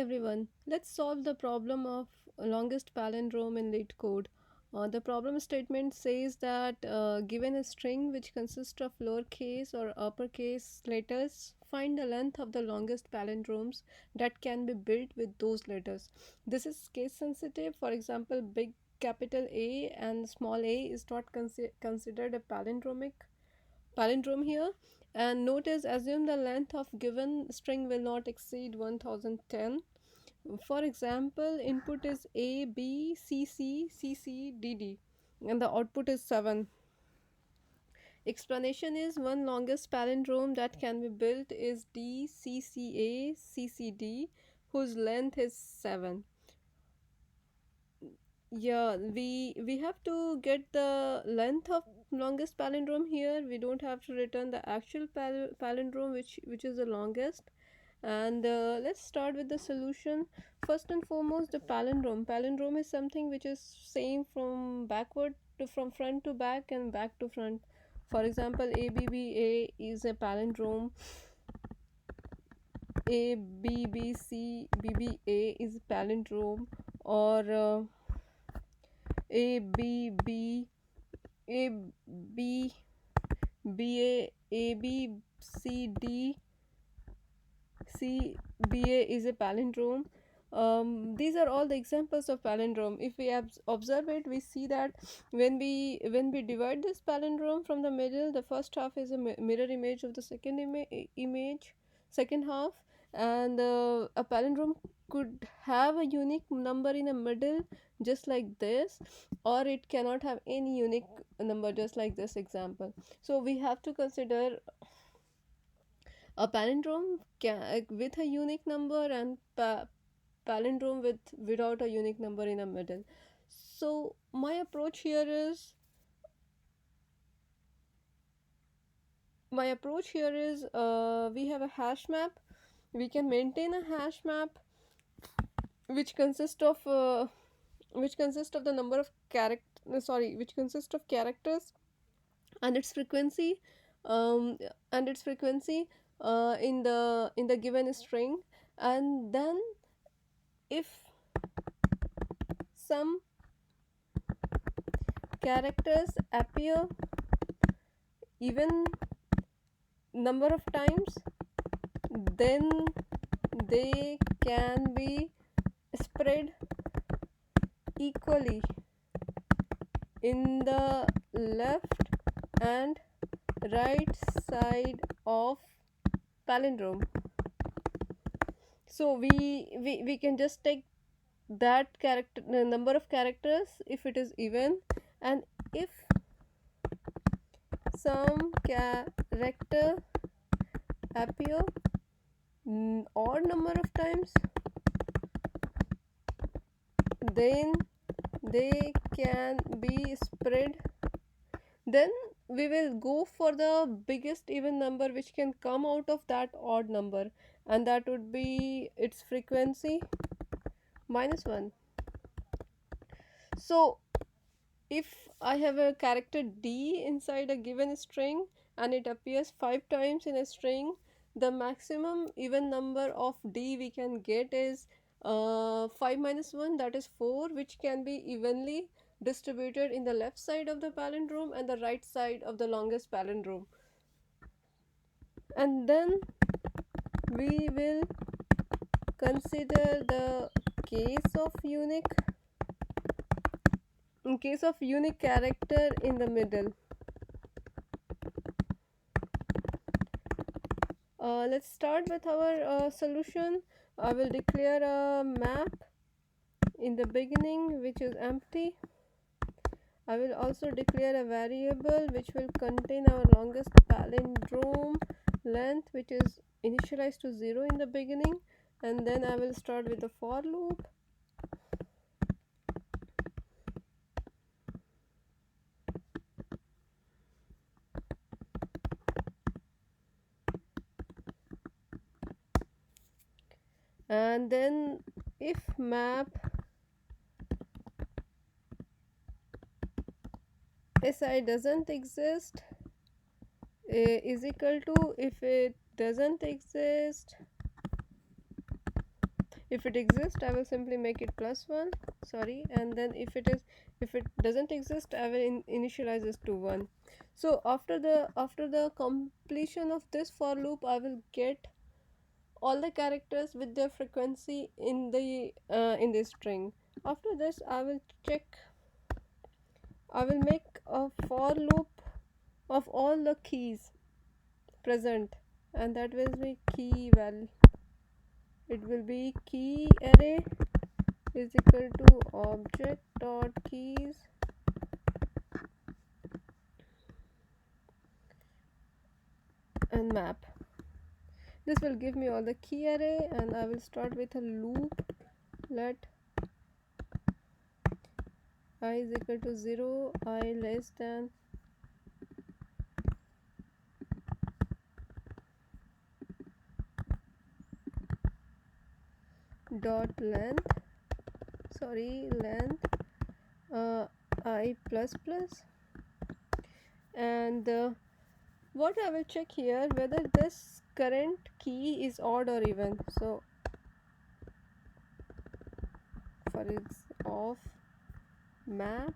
everyone, let's solve the problem of longest palindrome in lead code. The problem statement says that given a string which consists of lowercase or uppercase letters, find the length of the longest palindromes that can be built with those letters. This is case sensitive. For example, big capital A and small a is not considered a palindrome here. And notice, assume the length of given string will not exceed 1010. For example, input is a b c c c c d d, and the output is 7. Explanation is one longest palindrome that can be built is d c c a c c d, whose length is 7. Yeah, we have to get the length of longest palindrome here. We don't have to return the actual palindrome which is the longest. And let's start with the solution. First and foremost, the palindrome is something which is same from backward to from front to back and back to front. For example, ABBA is a palindrome. ABBCBBA is a palindrome, or ABB ABBA ABCD CBA is a palindrome. These are all the examples of palindrome. If we observe it, we see that when we divide this palindrome from the middle, the first half is a mirror image of the second half, and a palindrome could have a unique number in the middle, just like this, or it cannot have any unique number, just like this example. So we have to consider a palindrome with a unique number, and palindrome without a unique number in the middle. So my approach here is we have a hash map. We can maintain a hash map which consists of the number of which consists of characters and its frequency, um, in the given string. And then if some characters appear even number of times, then they can be spread equally in the left and right side of palindrome. So we can just take that character number of characters if it is even, and if some character appear odd number of times, then they can be spread. Then we will go for the biggest even number which can come out of that odd number, and that would be its frequency -1. So if I have a character D inside a given string and it appears 5 times in a string, the maximum even number of D we can get is 5 minus 1, that is 4, which can be evenly distributed in the left side of the palindrome and the right side of the longest palindrome. And then we will consider the case of unique in case of unique character in the middle. Let's start with our solution. I will declare a map in the beginning which is empty. I will also declare a variable which will contain our longest palindrome length, which is initialized to 0 in the beginning, and then I will start with the for loop. And then if map si doesn't exist is equal to, if it doesn't exist, If it exists, I will simply make it +1, sorry, and then if it doesn't exist, I will initialize this to 1. So after the completion of this for loop, I will get all the characters with their frequency in this string. After this, I will make a for loop of all the keys present, and that will be key value. It will be key array is equal to object dot keys and map. This will give me all the key array, and I will start with a loop. Let I is equal to 0, I less than dot length, sorry, length I plus plus, and what I will check here whether this current key is odd or even. So for its of map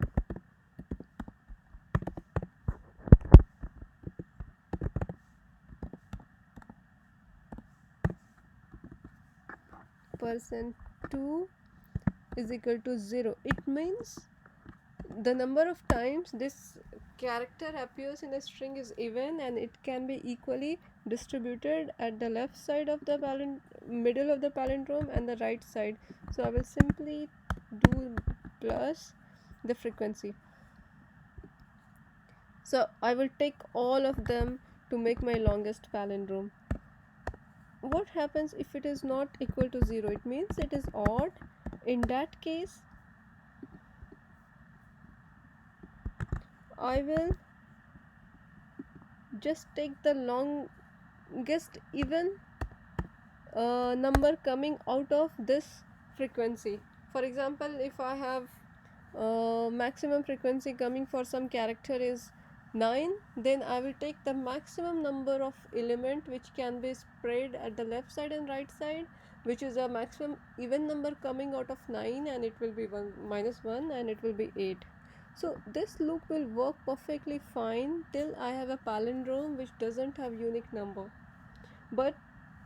%2 is equal to 0. It means the number of times this character appears in a string is even, and it can be equally distributed at the left side of the middle of the palindrome and the right side. So I will simply do plus the frequency. So I will take all of them to make my longest palindrome. What happens if it is not equal to 0? It means it is odd. In that case, I will just take the longest even number coming out of this frequency. For example, if I have maximum frequency coming for some character is 9, then I will take the maximum number of element which can be spread at the left side and right side, which is a maximum even number coming out of 9, and it will be 1 minus 1, and it will be 8. So this loop will work perfectly fine till I have a palindrome which doesn't have unique number. But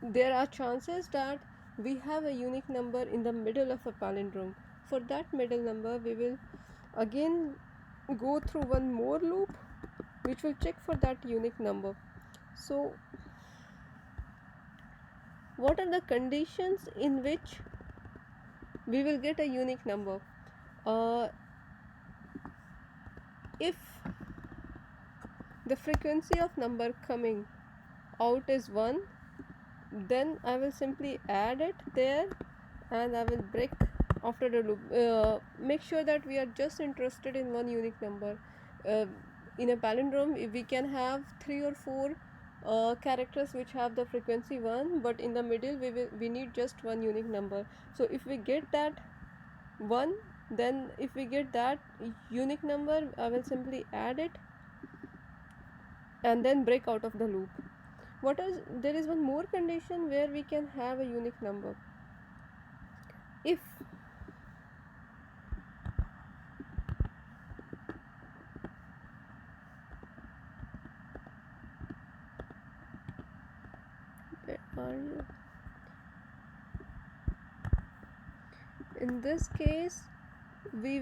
there are chances that we have a unique number in the middle of a palindrome. For that middle number, we will again go through one more loop which will check for that unique number. So what are the conditions in which we will get a unique number? If the frequency of number coming out is 1, then I will simply add it there, and I will break after the loop. Make sure that we are just interested in one unique number. In a palindrome, we can have 3 or 4 characters which have the frequency 1, but in the middle we need just one unique number. So if we get that 1, then if we get that unique number, I will simply add it and then break out of the loop. There is one more condition where we can have a unique number. If where are you? In this case, we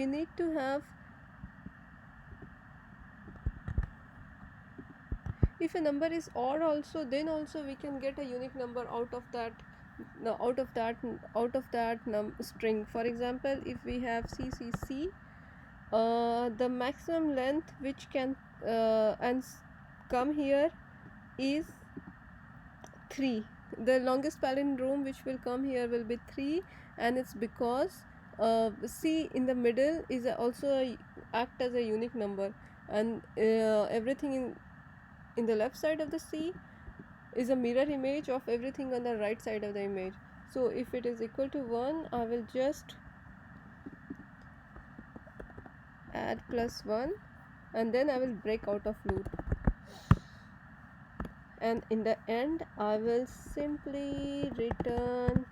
need to have, if a number is odd also, then also we can get a unique number out of that string. For example, if we have CCC, the maximum length which can come here is 3. The longest palindrome which will come here will be 3, and it's because C in the middle is also act as a unique number, and everything in the left side of the C is a mirror image of everything on the right side of the image. So if it is equal to 1, I will just add +1, and then I will break out of loop. and in the end I will simply return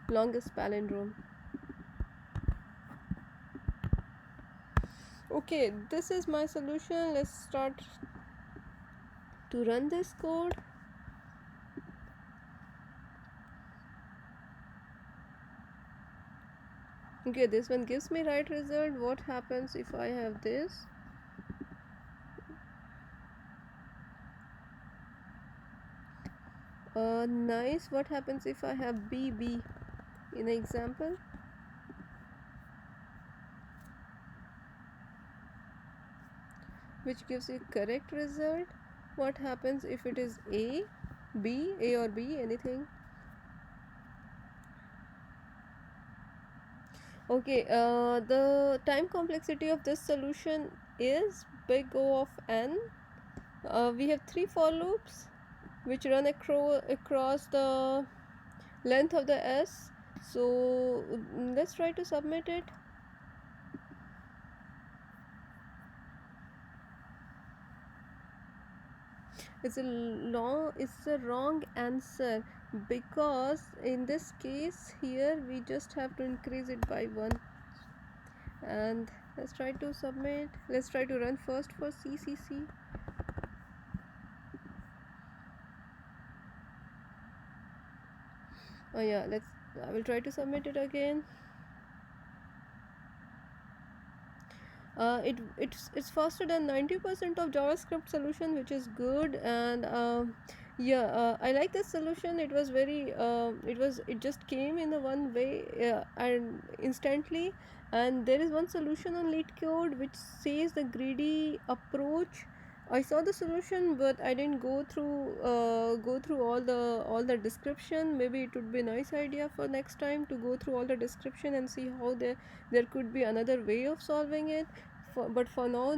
longest palindrome. Okay, this is my solution. Let's start to run this code. Okay, this one gives me right result. What happens if I have this? Nice. What happens if I have BB in the example? Which gives you correct result. What happens if it is A or B, anything? Okay, the time complexity of this solution is big O of n. We have three for loops which run across the length of the S. So let's try to submit it. It's a wrong answer, because in this case here we just have to increase it by 1. And let's try to submit. Let's try to run first for CCC. Oh yeah, I will try to submit it again. It's faster than 90% of JavaScript solution, which is good. And yeah, I like this solution. It was very it just came in a one way, and instantly. And there is one solution on LeetCode which says the greedy approach. I saw the solution, but I didn't go through all the description. Maybe it would be a nice idea for next time to go through all the description and see how there could be another way of solving it. But for now